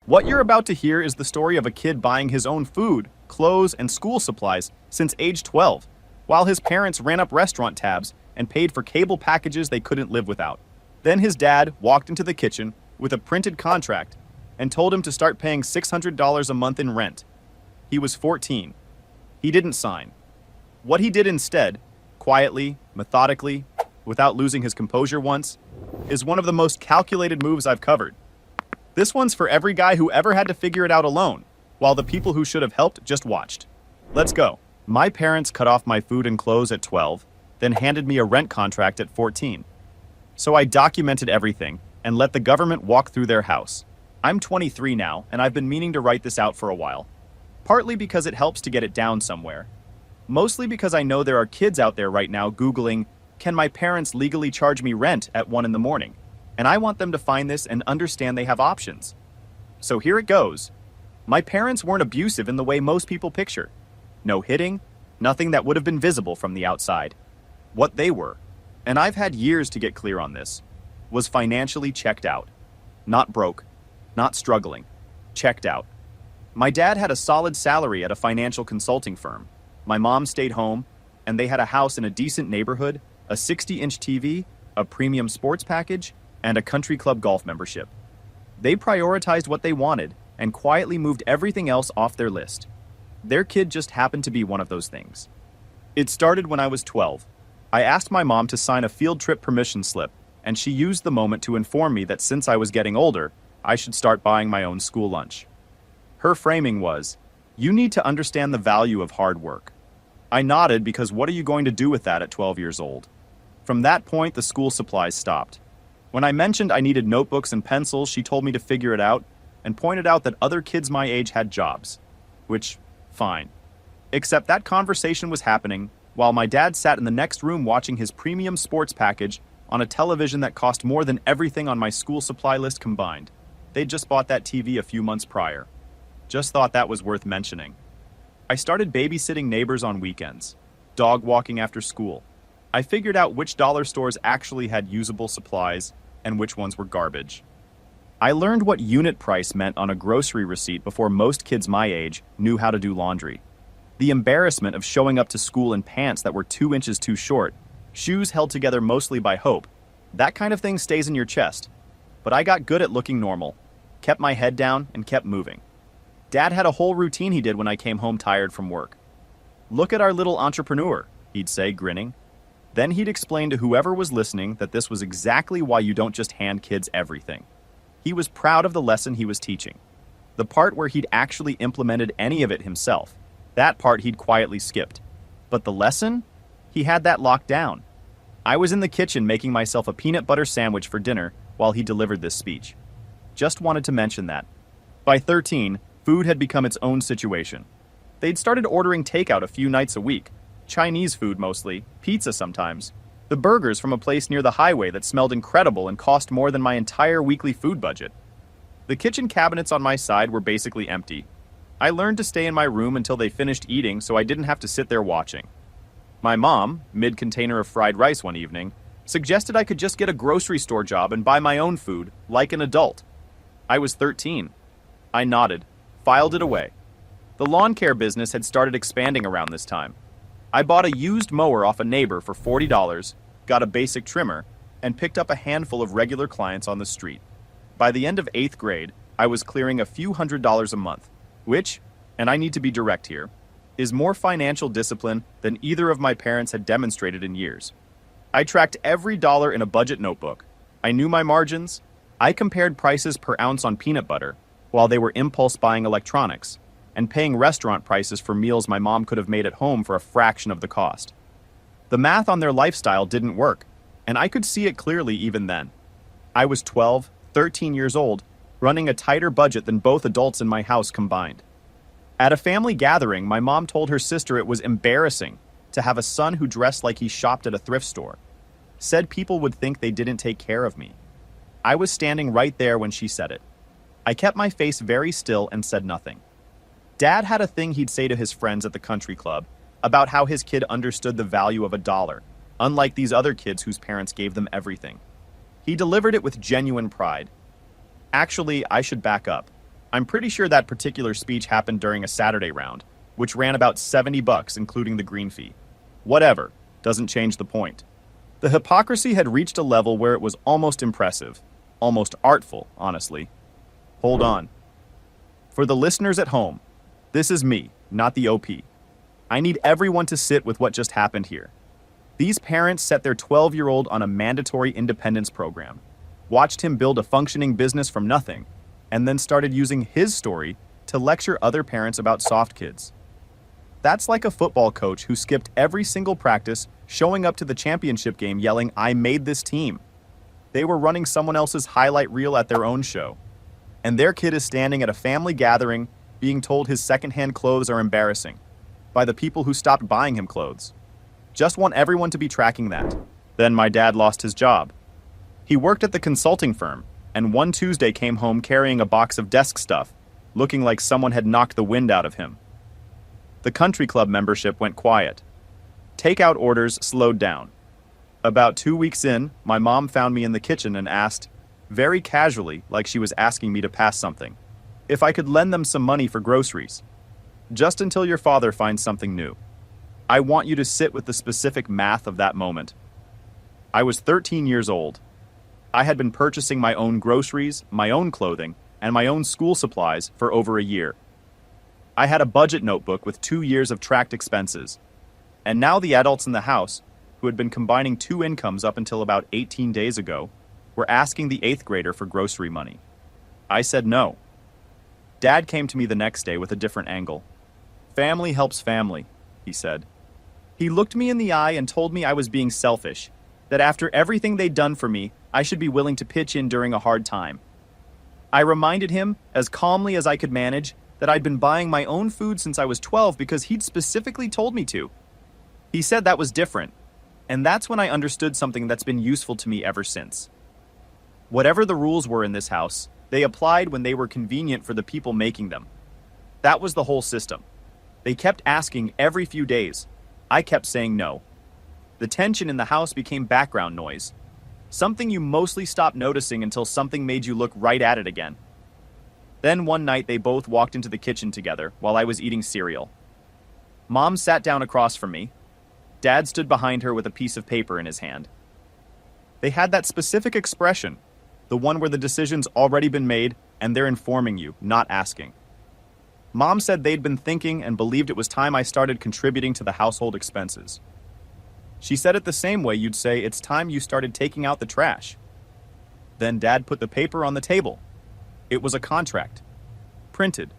What you're about to hear is the story of a kid buying his own food, clothes, and school supplies since age 12, while his parents ran up restaurant tabs and paid for cable packages they couldn't live without. Then his dad walked into the kitchen with a printed contract and told him to start paying $600 a month in rent. He was 14. He didn't sign. What he did instead, quietly, methodically, without losing his composure once, is one of the most calculated moves I've covered. This one's for every guy who ever had to figure it out alone, while the people who should have helped just watched. Let's go. My parents cut off my food and clothes at 12, then handed me a rent contract at 14. So I documented everything and let the government walk through their house. I'm 23 now, and I've been meaning to write this out for a while. Partly because it helps to get it down somewhere. Mostly because I know there are kids out there right now Googling, "Can my parents legally charge me rent at 1 in the morning?" And I want them to find this and understand they have options. So here it goes. My parents weren't abusive in the way most people picture. No hitting, nothing that would have been visible from the outside. What they were, and I've had years to get clear on this, was financially checked out. Not broke, not struggling, checked out. My dad had a solid salary at a financial consulting firm. My mom stayed home, and they had a house in a decent neighborhood, a 60-inch TV, a premium sports package, and a country club golf membership. They prioritized what they wanted and quietly moved everything else off their list. Their kid just happened to be one of those things. It started when I was 12. I asked my mom to sign a field trip permission slip, and she used the moment to inform me that since I was getting older, I should start buying my own school lunch. Her framing was, "You need to understand the value of hard work." I nodded because what are you going to do with that at 12 years old? From that point, the school supplies stopped. When I mentioned I needed notebooks and pencils, she told me to figure it out and pointed out that other kids my age had jobs. Which, fine. Except that conversation was happening while my dad sat in the next room watching his premium sports package on a television that cost more than everything on my school supply list combined. They'd just bought that TV a few months prior. Just thought that was worth mentioning. I started babysitting neighbors on weekends, dog walking after school. I figured out which dollar stores actually had usable supplies and which ones were garbage. I learned what unit price meant on a grocery receipt before most kids my age knew how to do laundry. The embarrassment of showing up to school in pants that were 2 inches too short, shoes held together mostly by hope, that kind of thing stays in your chest. But I got good at looking normal, kept my head down, and kept moving. Dad had a whole routine he did when I came home tired from work. "Look at our little entrepreneur," he'd say, grinning. Then he'd explain to whoever was listening that this was exactly why you don't just hand kids everything. He was proud of the lesson he was teaching. The part where he'd actually implemented any of it himself, that part he'd quietly skipped. But the lesson? He had that locked down. I was in the kitchen making myself a peanut butter sandwich for dinner while he delivered this speech. Just wanted to mention that. By 13, food had become its own situation. They'd started ordering takeout a few nights a week. Chinese food mostly, pizza sometimes. The burgers from a place near the highway that smelled incredible and cost more than my entire weekly food budget. The kitchen cabinets on my side were basically empty. I learned to stay in my room until they finished eating so I didn't have to sit there watching. My mom, mid-container of fried rice one evening, suggested I could just get a grocery store job and buy my own food, like an adult. I was 13. I nodded, filed it away. The lawn care business had started expanding around this time. I bought a used mower off a neighbor for $40, got a basic trimmer, and picked up a handful of regular clients on the street. By the end of 8th grade, I was clearing a few $100s a month, which, and I need to be direct here, is more financial discipline than either of my parents had demonstrated in years. I tracked every dollar in a budget notebook. I knew my margins. I compared prices per ounce on peanut butter, while they were impulse buying electronics, and paying restaurant prices for meals my mom could have made at home for a fraction of the cost. The math on their lifestyle didn't work, and I could see it clearly even then. I was 12, 13 years old, running a tighter budget than both adults in my house combined. At a family gathering, my mom told her sister it was embarrassing to have a son who dressed like he shopped at a thrift store. Said people would think they didn't take care of me. I was standing right there when she said it. I kept my face very still and said nothing. Dad had a thing he'd say to his friends at the country club about how his kid understood the value of a dollar, unlike these other kids whose parents gave them everything. He delivered it with genuine pride. Actually, I should back up. I'm pretty sure that particular speech happened during a Saturday round, which ran about $70 including the green fee. Whatever, doesn't change the point. The hypocrisy had reached a level where it was almost impressive, almost artful, honestly. Hold on. For the listeners at home, this is me, not the OP. I need everyone to sit with what just happened here. These parents set their 12-year-old on a mandatory independence program, watched him build a functioning business from nothing, and then started using his story to lecture other parents about soft kids. That's like a football coach who skipped every single practice, showing up to the championship game yelling, "I made this team." They were running someone else's highlight reel at their own show. And their kid is standing at a family gathering being told his secondhand clothes are embarrassing by the people who stopped buying him clothes. Just want everyone to be tracking that. Then my dad lost his job. He worked at the consulting firm, and one Tuesday came home carrying a box of desk stuff, looking like someone had knocked the wind out of him. The country club membership went quiet. Takeout orders slowed down. About 2 weeks in, my mom found me in the kitchen and asked, very casually, like she was asking me to pass something, if I could lend them some money for groceries. Just until your father finds something new. I want you to sit with the specific math of that moment. I was 13 years old. I had been purchasing my own groceries, my own clothing, and my own school supplies for over a year. I had a budget notebook with 2 years of tracked expenses. And now the adults in the house, who had been combining 2 incomes up until about 18 days ago, were asking the 8th grader for grocery money. I said no. Dad came to me the next day with a different angle. Family helps family, he said. He looked me in the eye and told me I was being selfish, that after everything they'd done for me, I should be willing to pitch in during a hard time. I reminded him, as calmly as I could manage, that I'd been buying my own food since I was 12 because he'd specifically told me to. He said that was different, and that's when I understood something that's been useful to me ever since. Whatever the rules were in this house, they applied when they were convenient for the people making them. That was the whole system. They kept asking every few days. I kept saying no. The tension in the house became background noise, something you mostly stopped noticing until something made you look right at it again. Then one night they both walked into the kitchen together while I was eating cereal. Mom sat down across from me. Dad stood behind her with a piece of paper in his hand. They had that specific expression, the one where the decision's already been made and they're informing you, not asking. Mom said they'd been thinking and believed it was time I started contributing to the household expenses. She said it the same way you'd say it's time you started taking out the trash. Then Dad put the paper on the table. It was a contract. Printed.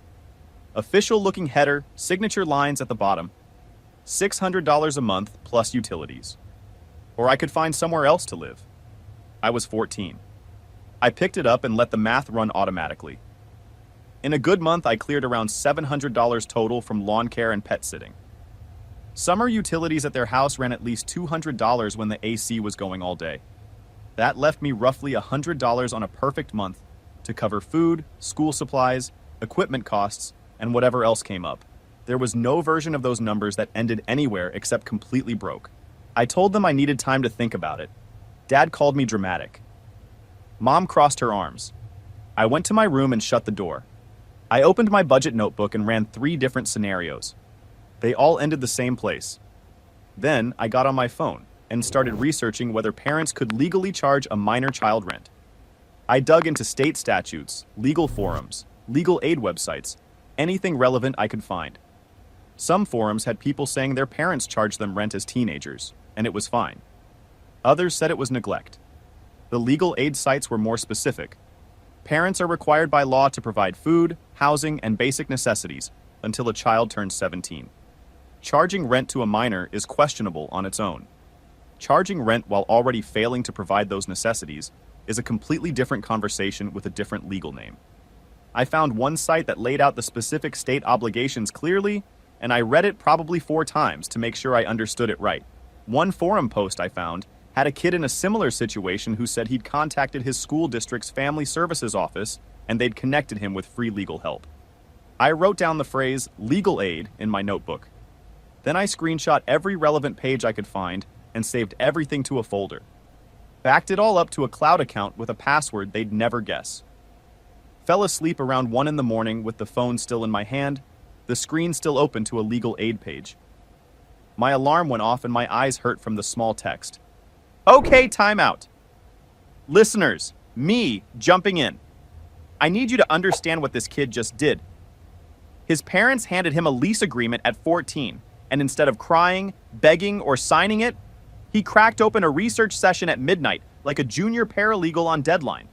Official-looking header, signature lines at the bottom. $600 a month plus utilities. Or I could find somewhere else to live. I was 14. I picked it up and let the math run automatically. In a good month, I cleared around $700 total from lawn care and pet sitting. Summer utilities at their house ran at least $200 when the AC was going all day. That left me roughly $100 on a perfect month to cover food, school supplies, equipment costs, and whatever else came up. There was no version of those numbers that ended anywhere except completely broke. I told them I needed time to think about it. Dad called me dramatic. Mom crossed her arms. I went to my room and shut the door. I opened my budget notebook and ran 3 different scenarios. They all ended the same place. Then I got on my phone and started researching whether parents could legally charge a minor child rent. I dug into state statutes, legal forums, legal aid websites, anything relevant I could find. Some forums had people saying their parents charged them rent as teenagers, and it was fine. Others said it was neglect. The legal aid sites were more specific. Parents are required by law to provide food, housing, and basic necessities until a child turns 17. Charging rent to a minor is questionable on its own. Charging rent while already failing to provide those necessities is a completely different conversation with a different legal name. I found one site that laid out the specific state obligations clearly, and I read it probably 4 times to make sure I understood it right. One forum post I found had a kid in a similar situation who said he'd contacted his school district's family services office and they'd connected him with free legal help. I wrote down the phrase legal aid in my notebook. Then I screenshot every relevant page I could find and saved everything to a folder. Backed it all up to a cloud account with a password they'd never guess. Fell asleep around 1 in the morning with the phone still in my hand, the screen still open to a legal aid page. My alarm went off and my eyes hurt from the small text. Okay, timeout. Listeners, me jumping in. I need you to understand what this kid just did. His parents handed him a lease agreement at 14, and instead of crying, begging, or signing it, he cracked open a research session at midnight like a junior paralegal on deadline.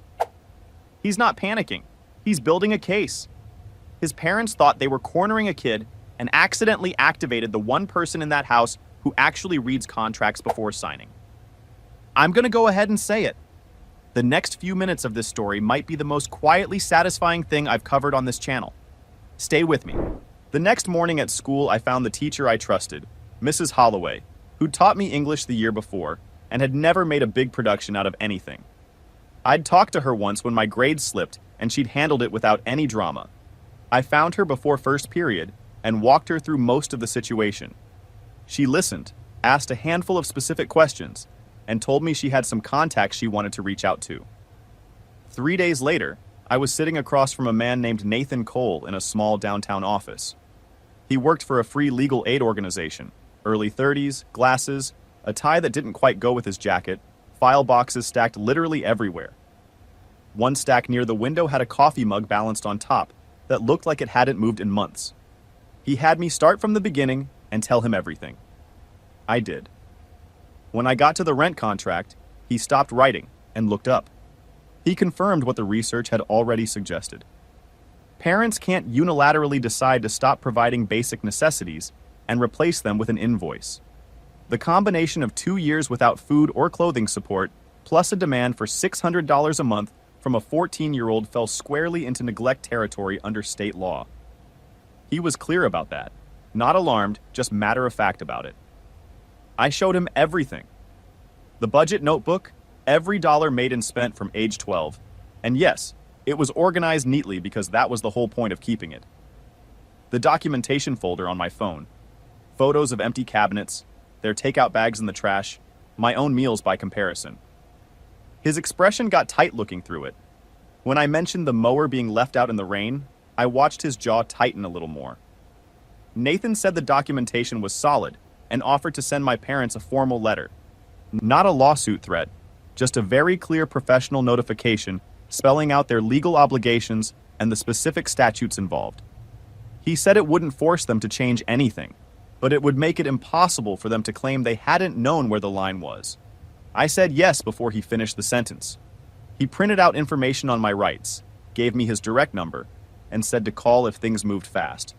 He's not panicking. He's building a case. His parents thought they were cornering a kid and accidentally activated the one person in that house who actually reads contracts before signing. I'm going to go ahead and say it. The next few minutes of this story might be the most quietly satisfying thing I've covered on this channel. Stay with me. The next morning at school, I found the teacher I trusted, Mrs. Holloway, who taught me English the year before and had never made a big production out of anything. I'd talked to her once when my grades slipped and she'd handled it without any drama. I found her before first period and walked her through most of the situation. She listened, asked a handful of specific questions, and told me she had some contacts she wanted to reach out to. 3 days later, I was sitting across from a man named Nathan Cole in a small downtown office. He worked for a free legal aid organization, early 30s, glasses, a tie that didn't quite go with his jacket, file boxes stacked literally everywhere. One stack near the window had a coffee mug balanced on top that looked like it hadn't moved in months. He had me start from the beginning and tell him everything. I did. When I got to the rent contract, he stopped writing and looked up. He confirmed what the research had already suggested. Parents can't unilaterally decide to stop providing basic necessities and replace them with an invoice. The combination of 2 years without food or clothing support, plus a demand for $600 a month from a 14-year-old fell squarely into neglect territory under state law. He was clear about that, not alarmed, just matter-of-fact about it. I showed him everything. The budget notebook, every dollar made and spent from age 12, and yes, it was organized neatly because that was the whole point of keeping it. The documentation folder on my phone, photos of empty cabinets, their takeout bags in the trash, my own meals by comparison. His expression got tight looking through it. When I mentioned the mower being left out in the rain, I watched his jaw tighten a little more. Nathan said the documentation was solid and offered to send my parents a formal letter. Not a lawsuit threat, just a very clear professional notification spelling out their legal obligations and the specific statutes involved. He said it wouldn't force them to change anything, but it would make it impossible for them to claim they hadn't known where the line was. I said yes before he finished the sentence. He printed out information on my rights, gave me his direct number, and said to call if things moved fast.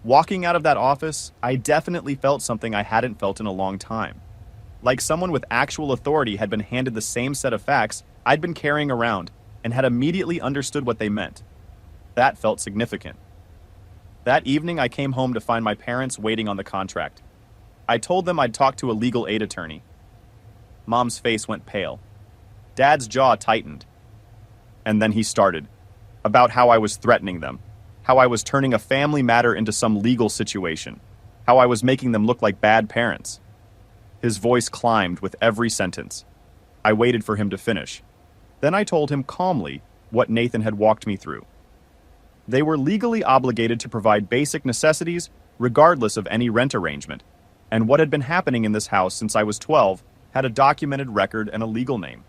Walking out of that office, I definitely felt something I hadn't felt in a long time. Like someone with actual authority had been handed the same set of facts I'd been carrying around and had immediately understood what they meant. That felt significant. That evening, I came home to find my parents waiting on the contract. I told them I'd talked to a legal aid attorney. Mom's face went pale. Dad's jaw tightened. And then he started, about how I was threatening them, how I was turning a family matter into some legal situation, how I was making them look like bad parents. His voice climbed with every sentence. I waited for him to finish. Then I told him calmly what Nathan had walked me through. They were legally obligated to provide basic necessities regardless of any rent arrangement, and what had been happening in this house since I was 12 had a documented record and a legal name.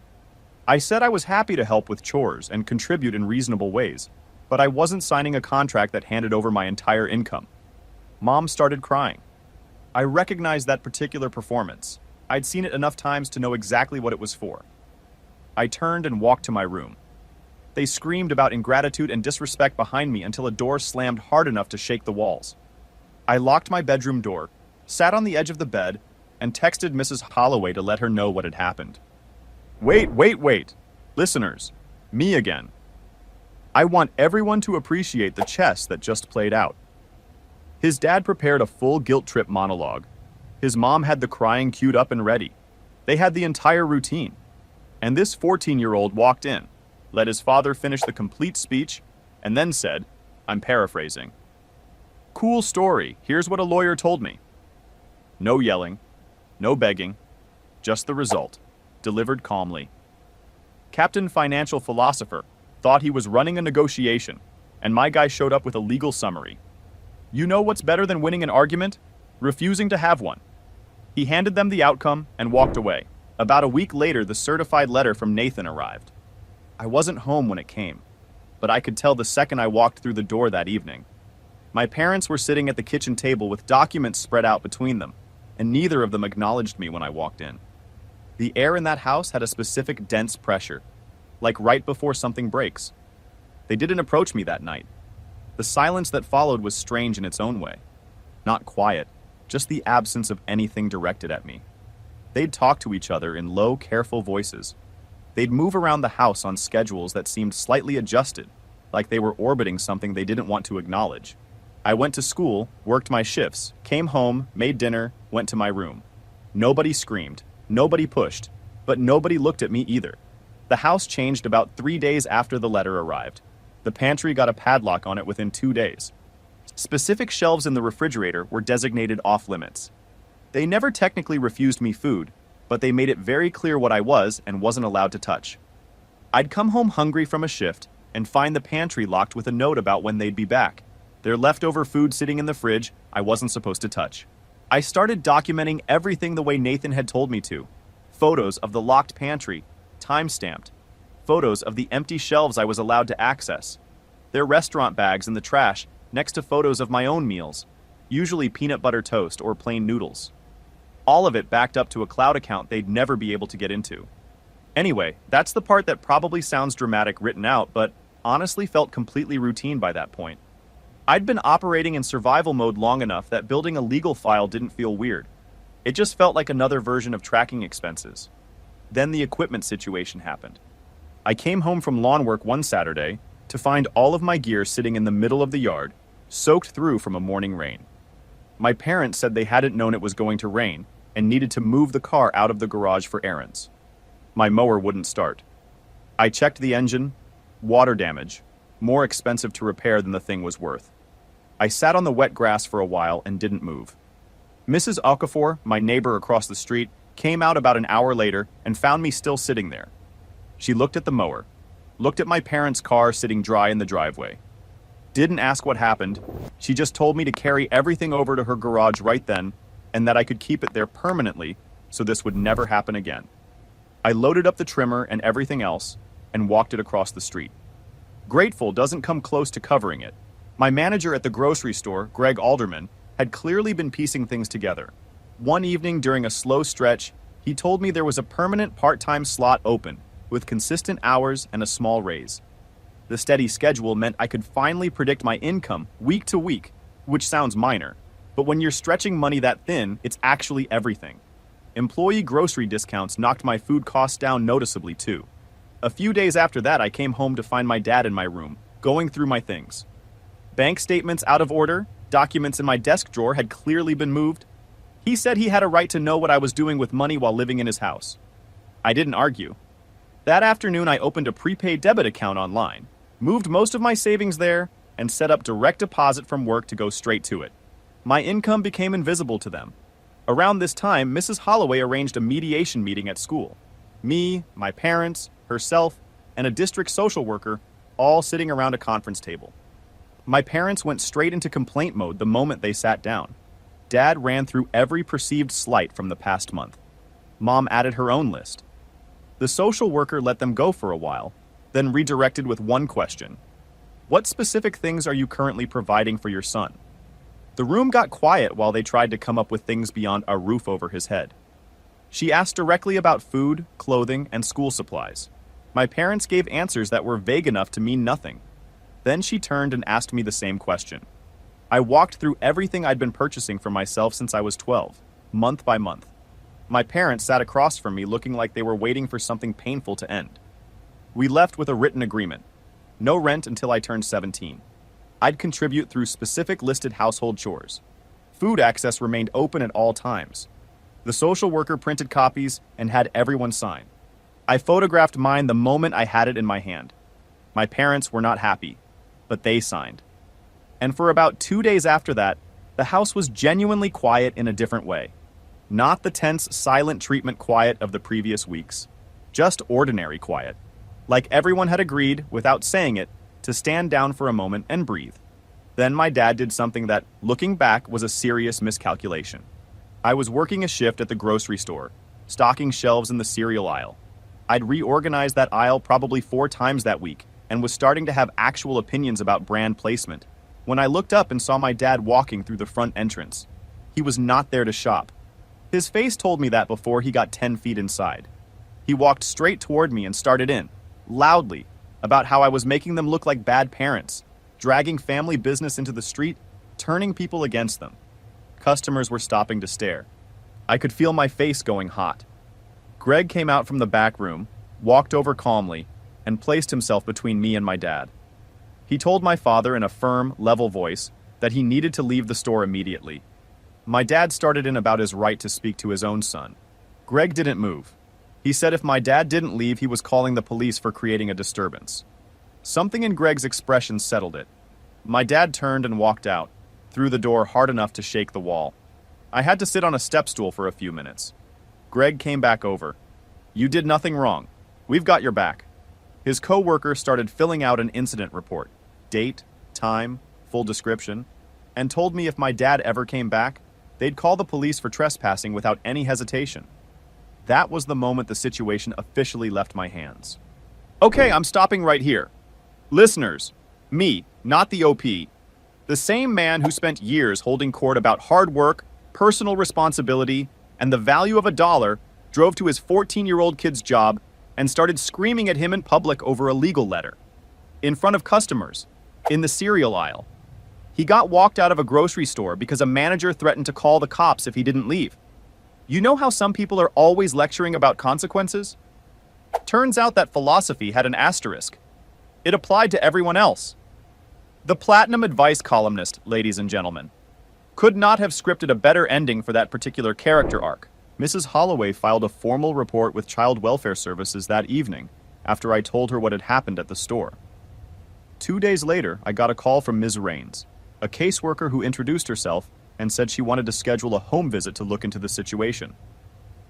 I said I was happy to help with chores and contribute in reasonable ways, but I wasn't signing a contract that handed over my entire income. Mom started crying. I recognized that particular performance. I'd seen it enough times to know exactly what it was for. I turned and walked to my room. They screamed about ingratitude and disrespect behind me until a door slammed hard enough to shake the walls. I locked my bedroom door, sat on the edge of the bed, and texted Mrs. Holloway to let her know what had happened. Wait. Listeners, me again. I want everyone to appreciate the chess that just played out. His dad prepared a full guilt trip monologue. His mom had the crying queued up and ready. They had the entire routine. And this 14-year-old walked in, let his father finish the complete speech, and then said, I'm paraphrasing, "Cool story, here's what a lawyer told me." No yelling, no begging, just the result, delivered calmly. Captain Financial Philosopher, thought he was running a negotiation, and my guy showed up with a legal summary. You know what's better than winning an argument? Refusing to have one. He handed them the outcome and walked away. About a week later, the certified letter from Nathan arrived. I wasn't home when it came, but I could tell the second I walked through the door that evening. My parents were sitting at the kitchen table with documents spread out between them, and neither of them acknowledged me when I walked in. The air in that house had a specific dense pressure, like right before something breaks. They didn't approach me that night. The silence that followed was strange in its own way. Not quiet, just the absence of anything directed at me. They'd talk to each other in low, careful voices. They'd move around the house on schedules that seemed slightly adjusted, like they were orbiting something they didn't want to acknowledge. I went to school, worked my shifts, came home, made dinner, went to my room. Nobody screamed, nobody pushed, but nobody looked at me either. The house changed about 3 days after the letter arrived. The pantry got a padlock on it within 2 days. Specific shelves in the refrigerator were designated off-limits. They never technically refused me food, but they made it very clear what I was and wasn't allowed to touch. I'd come home hungry from a shift and find the pantry locked with a note about when they'd be back. Their leftover food sitting in the fridge I wasn't supposed to touch. I started documenting everything the way Nathan had told me to. Photos of the locked pantry, time-stamped. Photos of the empty shelves I was allowed to access. Their restaurant bags in the trash next to photos of my own meals, usually peanut butter toast or plain noodles. All of it backed up to a cloud account they'd never be able to get into. Anyway, that's the part that probably sounds dramatic written out, but honestly felt completely routine by that point. I'd been operating in survival mode long enough that building a legal file didn't feel weird. It just felt like another version of tracking expenses. Then the equipment situation happened. I came home from lawn work one Saturday to find all of my gear sitting in the middle of the yard, soaked through from a morning rain. My parents said they hadn't known it was going to rain and needed to move the car out of the garage for errands. My mower wouldn't start. I checked the engine, water damage, more expensive to repair than the thing was worth. I sat on the wet grass for a while and didn't move. Mrs. Okafor, my neighbor across the street, came out about an hour later and found me still sitting there. She looked at the mower, looked at my parents' car sitting dry in the driveway. Didn't ask what happened. She just told me to carry everything over to her garage right then and that I could keep it there permanently so this would never happen again. I loaded up the trimmer and everything else and walked it across the street. Grateful doesn't come close to covering it. My manager at the grocery store, Greg Alderman, had clearly been piecing things together. One evening during a slow stretch, he told me there was a permanent part-time slot open with consistent hours and a small raise. The steady schedule meant I could finally predict my income week to week, which sounds minor, but when you're stretching money that thin, it's actually everything. Employee grocery discounts knocked my food costs down noticeably too. A few days after that, I came home to find my dad in my room, going through my things. Bank statements out of order, documents in my desk drawer had clearly been moved. He said he had a right to know what I was doing with money while living in his house. I didn't argue. That afternoon, I opened a prepaid debit account online, moved most of my savings there, and set up direct deposit from work to go straight to it. My income became invisible to them. Around this time, Mrs. Holloway arranged a mediation meeting at school. Me, my parents, herself, and a district social worker, all sitting around a conference table. My parents went straight into complaint mode the moment they sat down. Dad ran through every perceived slight from the past month. Mom added her own list. The social worker let them go for a while, then redirected with one question. What specific things are you currently providing for your son? The room got quiet while they tried to come up with things beyond a roof over his head. She asked directly about food, clothing, and school supplies. My parents gave answers that were vague enough to mean nothing. Then she turned and asked me the same question. I walked through everything I'd been purchasing for myself since I was 12, month by month. My parents sat across from me looking like they were waiting for something painful to end. We left with a written agreement. No rent until I turned 17. I'd contribute through specific listed household chores. Food access remained open at all times. The social worker printed copies and had everyone sign. I photographed mine the moment I had it in my hand. My parents were not happy, but they signed. And for about 2 days after that, the house was genuinely quiet in a different way. Not the tense, silent treatment quiet of the previous weeks. Just ordinary quiet. Like everyone had agreed, without saying it, to stand down for a moment and breathe. Then my dad did something that, looking back, was a serious miscalculation. I was working a shift at the grocery store, stocking shelves in the cereal aisle. I'd reorganized that aisle probably 4 times that week and was starting to have actual opinions about brand placement when I looked up and saw my dad walking through the front entrance. He was not there to shop. His face told me that before he got 10 feet inside. He walked straight toward me and started in, loudly, about how I was making them look like bad parents, dragging family business into the street, turning people against them. Customers were stopping to stare. I could feel my face going hot. Greg came out from the back room, walked over calmly, and placed himself between me and my dad. He told my father in a firm, level voice that he needed to leave the store immediately. My dad started in about his right to speak to his own son. Greg didn't move. He said if my dad didn't leave, he was calling the police for creating a disturbance. Something in Greg's expression settled it. My dad turned and walked out, through the door hard enough to shake the wall. I had to sit on a step stool for a few minutes. Greg came back over. "You did nothing wrong. We've got your back." His co-worker started filling out an incident report, date, time, full description, and told me if my dad ever came back, they'd call the police for trespassing without any hesitation. That was the moment the situation officially left my hands. Okay, I'm stopping right here. Listeners, me, not the OP, the same man who spent years holding court about hard work, personal responsibility, and the value of a dollar, drove to his 14-year-old kid's job and started screaming at him in public over a legal letter. In front of customers, in the cereal aisle. He got walked out of a grocery store because a manager threatened to call the cops if he didn't leave. You know how some people are always lecturing about consequences? Turns out that philosophy had an asterisk. It applied to everyone else. The Platinum Advice columnist, ladies and gentlemen, could not have scripted a better ending for that particular character arc. Mrs. Holloway filed a formal report with Child Welfare Services that evening after I told her what had happened at the store. 2 days later, I got a call from Ms. Raines, a caseworker who introduced herself and said she wanted to schedule a home visit to look into the situation.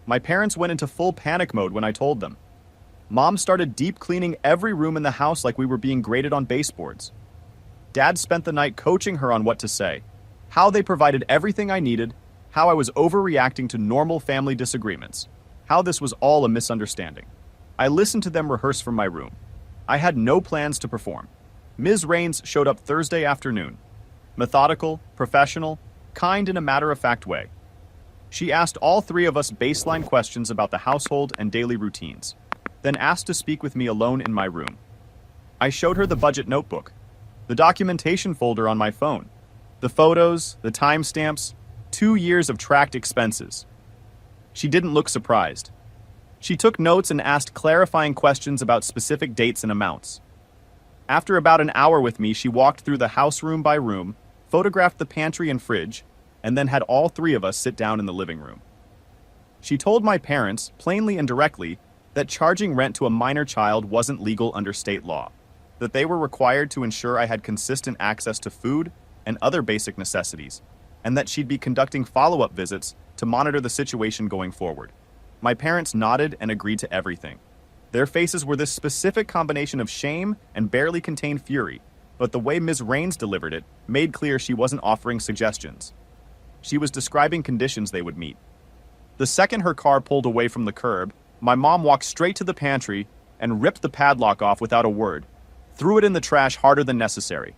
My parents went into full panic mode when I told them. Mom started deep cleaning every room in the house like we were being graded on baseboards. Dad spent the night coaching her on what to say, how they provided everything I needed, how I was overreacting to normal family disagreements, how this was all a misunderstanding. I listened to them rehearse from my room. I had no plans to perform. Ms. Raines showed up Thursday afternoon. Methodical, professional, kind in a matter-of-fact way. She asked all 3 of us baseline questions about the household and daily routines, then asked to speak with me alone in my room. I showed her the budget notebook, the documentation folder on my phone, the photos, the timestamps, 2 years of tracked expenses. She didn't look surprised. She took notes and asked clarifying questions about specific dates and amounts. After about an hour with me, she walked through the house room by room, photographed the pantry and fridge, and then had all 3 of us sit down in the living room. She told my parents, plainly and directly, that charging rent to a minor child wasn't legal under state law, that they were required to ensure I had consistent access to food and other basic necessities, and that she'd be conducting follow-up visits to monitor the situation going forward. My parents nodded and agreed to everything. Their faces were this specific combination of shame and barely contained fury, but the way Ms. Raines delivered it made clear she wasn't offering suggestions. She was describing conditions they would meet. The second her car pulled away from the curb, my mom walked straight to the pantry and ripped the padlock off without a word, threw it in the trash harder than necessary.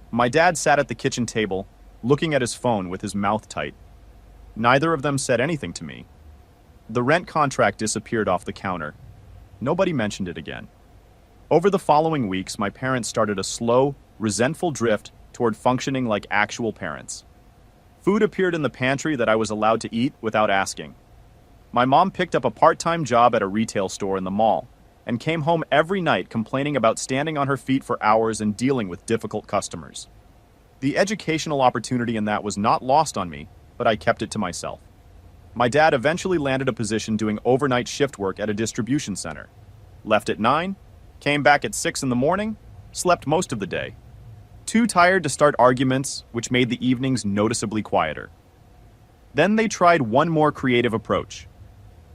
My dad sat at the kitchen table, looking at his phone with his mouth tight. Neither of them said anything to me. The rent contract disappeared off the counter. Nobody mentioned it again. Over the following weeks, my parents started a slow, resentful drift toward functioning like actual parents. Food appeared in the pantry that I was allowed to eat without asking. My mom picked up a part-time job at a retail store in the mall and came home every night complaining about standing on her feet for hours and dealing with difficult customers. The educational opportunity in that was not lost on me, but I kept it to myself. My dad eventually landed a position doing overnight shift work at a distribution center. Left at 9, came back at 6 in the morning, slept most of the day. Too tired to start arguments, which made the evenings noticeably quieter. Then they tried one more creative approach.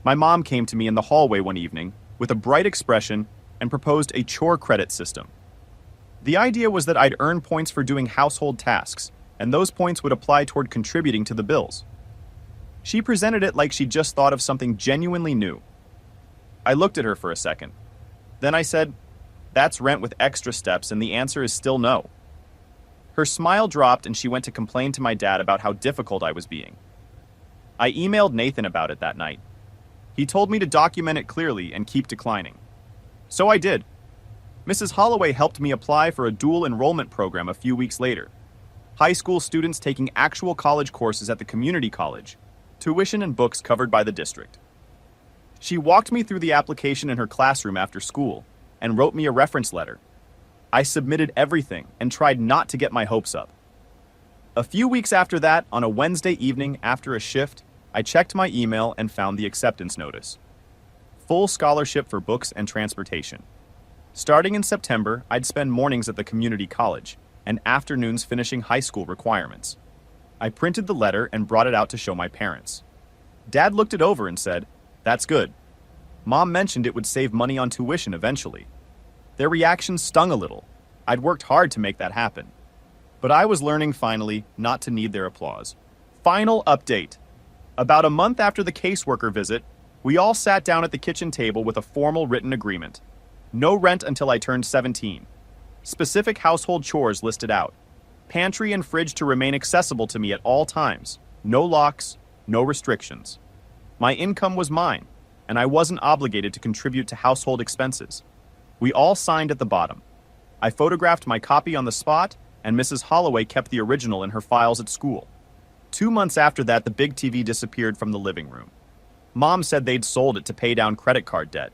My mom came to me in the hallway one evening with a bright expression and proposed a chore credit system. The idea was that I'd earn points for doing household tasks, and those points would apply toward contributing to the bills. She presented it like she'd just thought of something genuinely new. I looked at her for a second. Then I said, "That's rent with extra steps, and the answer is still no." Her smile dropped and she went to complain to my dad about how difficult I was being. I emailed Nathan about it that night. He told me to document it clearly and keep declining. So I did. Mrs. Holloway helped me apply for a dual enrollment program a few weeks later. High school students taking actual college courses at the community college, tuition and books covered by the district. She walked me through the application in her classroom after school and wrote me a reference letter. I submitted everything and tried not to get my hopes up. A few weeks after that, on a Wednesday evening after a shift, I checked my email and found the acceptance notice. Full scholarship for books and transportation. Starting in September, I'd spend mornings at the community college and afternoons finishing high school requirements. I printed the letter and brought it out to show my parents. Dad looked it over and said, "That's good." Mom mentioned it would save money on tuition eventually. Their reaction stung a little. I'd worked hard to make that happen. But I was learning finally not to need their applause. Final update. About a month after the caseworker visit, we all sat down at the kitchen table with a formal written agreement. No rent until I turned 17. Specific household chores listed out. Pantry and fridge to remain accessible to me at all times. No locks, no restrictions. My income was mine, and I wasn't obligated to contribute to household expenses. We all signed at the bottom. I photographed my copy on the spot, and Mrs. Holloway kept the original in her files at school. 2 months after that, the big TV disappeared from the living room. Mom said they'd sold it to pay down credit card debt.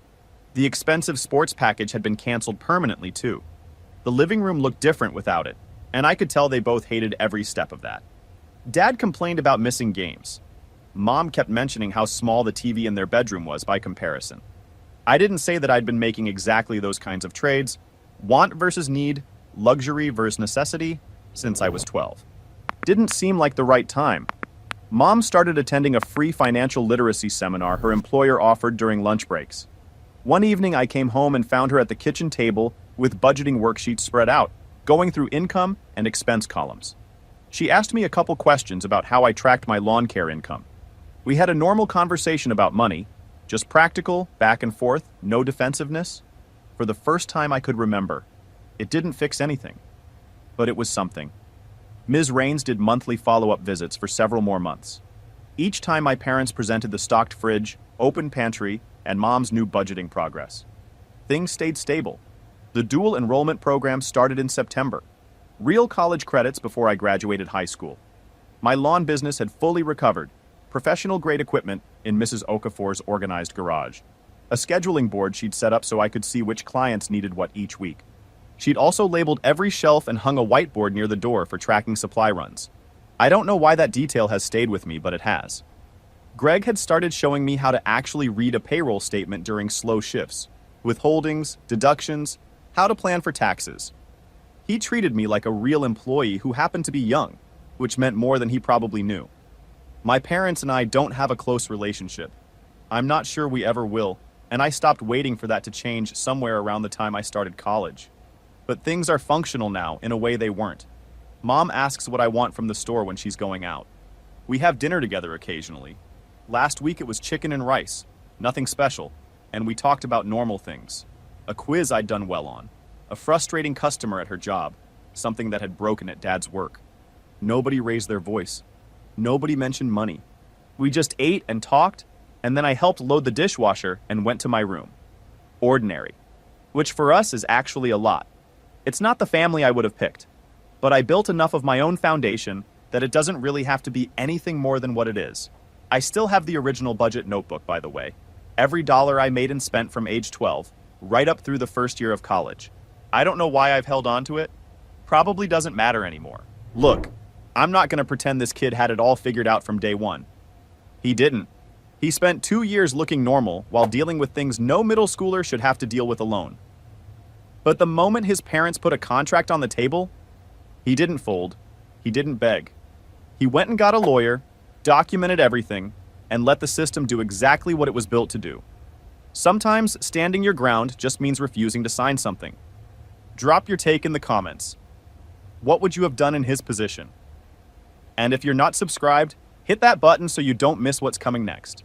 The expensive sports package had been canceled permanently, too. The living room looked different without it, and I could tell they both hated every step of that. Dad complained about missing games. Mom kept mentioning how small the TV in their bedroom was by comparison. I didn't say that I'd been making exactly those kinds of trades, want versus need, luxury versus necessity, since I was 12. Didn't seem like the right time. Mom started attending a free financial literacy seminar her employer offered during lunch breaks. One evening I came home and found her at the kitchen table with budgeting worksheets spread out, going through income and expense columns. She asked me a couple questions about how I tracked my lawn care income. We had a normal conversation about money, just practical, back and forth, no defensiveness. For the first time I could remember, it didn't fix anything, but it was something. Ms. Raines did monthly follow-up visits for several more months. Each time my parents presented the stocked fridge, open pantry, and Mom's new budgeting progress. Things stayed stable. The dual enrollment program started in September. Real college credits before I graduated high school. My lawn business had fully recovered. Professional-grade equipment in Mrs. Okafor's organized garage. A scheduling board she'd set up so I could see which clients needed what each week. She'd also labeled every shelf and hung a whiteboard near the door for tracking supply runs. I don't know why that detail has stayed with me, but it has. Greg had started showing me how to actually read a payroll statement during slow shifts, withholdings, deductions, how to plan for taxes. He treated me like a real employee who happened to be young, which meant more than he probably knew. My parents and I don't have a close relationship. I'm not sure we ever will, and I stopped waiting for that to change somewhere around the time I started college. But things are functional now in a way they weren't. Mom asks what I want from the store when she's going out. We have dinner together occasionally. Last week it was chicken and rice, nothing special, and we talked about normal things. A quiz I'd done well on, a frustrating customer at her job, something that had broken at Dad's work. Nobody raised their voice. Nobody mentioned money. We just ate and talked, and then I helped load the dishwasher and went to my room. Ordinary. Which for us is actually a lot. It's not the family I would have picked, but I built enough of my own foundation that it doesn't really have to be anything more than what it is. I still have the original budget notebook, by the way. Every dollar I made and spent from age 12, right up through the first year of college. I don't know why I've held on to it. Probably doesn't matter anymore. Look, I'm not going to pretend this kid had it all figured out from day one. He didn't. He spent 2 years looking normal while dealing with things no middle schooler should have to deal with alone. But the moment his parents put a contract on the table, he didn't fold. He didn't beg. He went and got a lawyer, documented everything, and let the system do exactly what it was built to do. Sometimes standing your ground just means refusing to sign something. Drop your take in the comments. What would you have done in his position? And if you're not subscribed, hit that button so you don't miss what's coming next.